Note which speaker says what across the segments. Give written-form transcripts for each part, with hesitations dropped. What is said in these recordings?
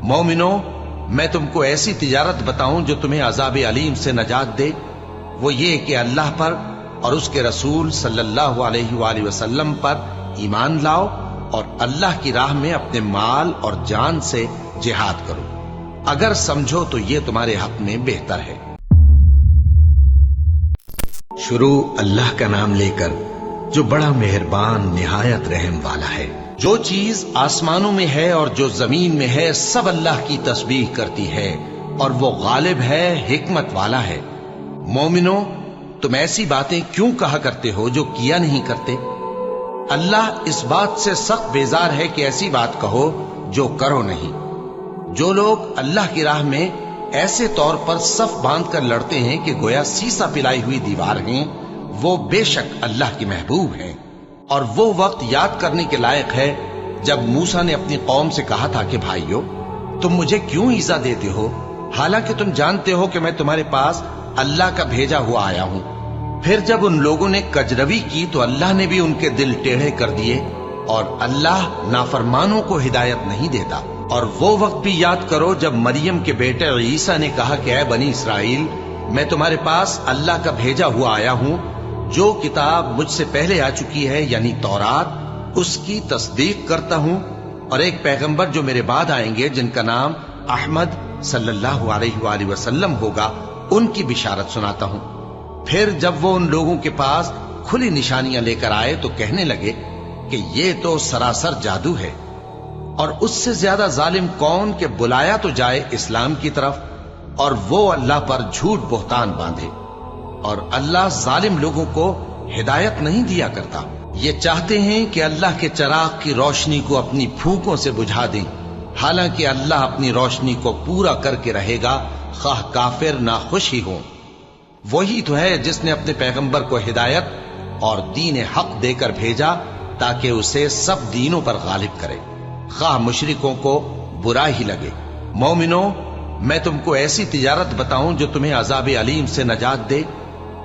Speaker 1: مومنو، میں تم کو ایسی تجارت بتاؤں جو تمہیں عذاب علیم سے نجات دے؟ وہ یہ کہ اللہ پر اور اس کے رسول صلی اللہ علیہ وآلہ وسلم پر ایمان لاؤ اور اللہ کی راہ میں اپنے مال اور جان سے جہاد کرو۔ اگر سمجھو تو یہ تمہارے حق میں بہتر ہے۔ شروع اللہ کا نام لے کر جو بڑا مہربان نہایت رحم والا ہے۔ جو چیز آسمانوں میں ہے اور جو زمین میں ہے سب اللہ کی تسبیح کرتی ہے، اور وہ غالب ہے، حکمت والا ہے۔ مومنو، تم ایسی باتیں کیوں کہا کرتے ہو جو کیا نہیں کرتے؟ اللہ اس بات سے سخت بیزار ہے کہ ایسی بات کہو جو کرو نہیں۔ جو لوگ اللہ کی راہ میں ایسے طور پر صف باندھ کر لڑتے ہیں کہ گویا سیسا پلائی ہوئی دیوار ہیں، وہ بے شک اللہ کے محبوب ہیں۔ اور وہ وقت یاد کرنے کے لائق ہے جب موسیٰ نے اپنی قوم سے کہا تھا کہ بھائیو، تم مجھے کیوں ایذا دیتے ہو، حالانکہ تم جانتے ہو کہ میں تمہارے پاس اللہ کا بھیجا ہوا آیا ہوں۔ پھر جب ان لوگوں نے کجروی کی تو اللہ نے بھی ان کے دل ٹیڑھے کر دیے، اور اللہ نافرمانوں کو ہدایت نہیں دیتا۔ اور وہ وقت بھی یاد کرو جب مریم کے بیٹے عیسیٰ نے کہا کہ اے بنی اسرائیل، میں تمہارے پاس اللہ کا بھیجا ہوا آیا ہوں، جو کتاب مجھ سے پہلے آ چکی ہے یعنی تورات، اس کی تصدیق کرتا ہوں، اور ایک پیغمبر جو میرے بعد آئیں گے جن کا نام احمد صلی اللہ علیہ وآلہ وسلم ہوگا، ان کی بشارت سناتا ہوں۔ پھر جب وہ ان لوگوں کے پاس کھلی نشانیاں لے کر آئے تو کہنے لگے کہ یہ تو سراسر جادو ہے، اور اس سے زیادہ ظالم کون کہ بلایا تو جائے اسلام کی طرف اور وہ اللہ پر جھوٹ بہتان باندھے۔ اور اللہ ظالم لوگوں کو ہدایت نہیں دیا کرتا۔ یہ چاہتے ہیں کہ اللہ کے چراغ کی روشنی کو اپنی پھونکوں سے بجھا دیں، حالانکہ اللہ اپنی روشنی کو پورا کر کے رہے گا، خواہ کافر نہ خوش ہی ہوں۔ وہی تو ہے جس نے اپنے پیغمبر کو ہدایت اور دین حق دے کر بھیجا تاکہ اسے سب دینوں پر غالب کرے، خواہ مشرکوں کو برا ہی لگے۔ مومنو، میں تم کو ایسی تجارت بتاؤں جو تمہیں عذاب علیم سے نجات دے؟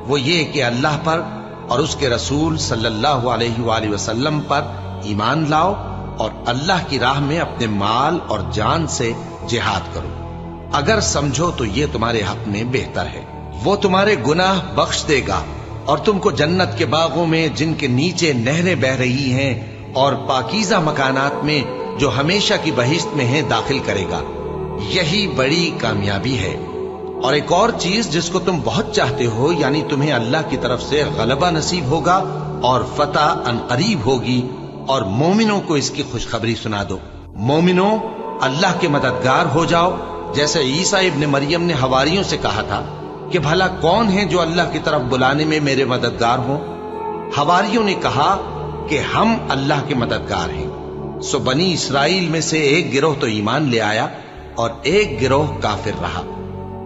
Speaker 1: وہ یہ کہ اللہ پر اور اس کے رسول صلی اللہ علیہ وآلہ وسلم پر ایمان لاؤ اور اللہ کی راہ میں اپنے مال اور جان سے جہاد کرو۔ اگر سمجھو تو یہ تمہارے حق میں بہتر ہے۔ وہ تمہارے گناہ بخش دے گا اور تم کو جنت کے باغوں میں جن کے نیچے نہریں بہ رہی ہیں اور پاکیزہ مکانات میں جو ہمیشہ کی بہشت میں ہیں داخل کرے گا۔ یہی بڑی کامیابی ہے۔ اور ایک اور چیز جس کو تم بہت چاہتے ہو، یعنی تمہیں اللہ کی طرف سے غلبہ نصیب ہوگا اور فتح ان قریب ہوگی، اور مومنوں کو اس کی خوشخبری سنا دو۔ مومنوں، اللہ کے مددگار ہو جاؤ، جیسے عیسیٰ ابن مریم نے حواریوں سے کہا تھا کہ بھلا کون ہے جو اللہ کی طرف بلانے میں میرے مددگار ہوں؟ حواریوں نے کہا کہ ہم اللہ کے مددگار ہیں۔ سو بنی اسرائیل میں سے ایک گروہ تو ایمان لے آیا اور ایک گروہ کافر رہا۔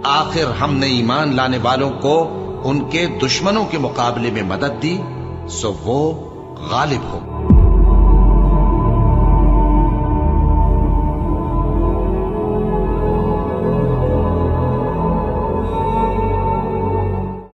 Speaker 1: آخر ہم نے ایمان لانے والوں کو ان کے دشمنوں کے مقابلے میں مدد دی، سو وہ غالب ہو۔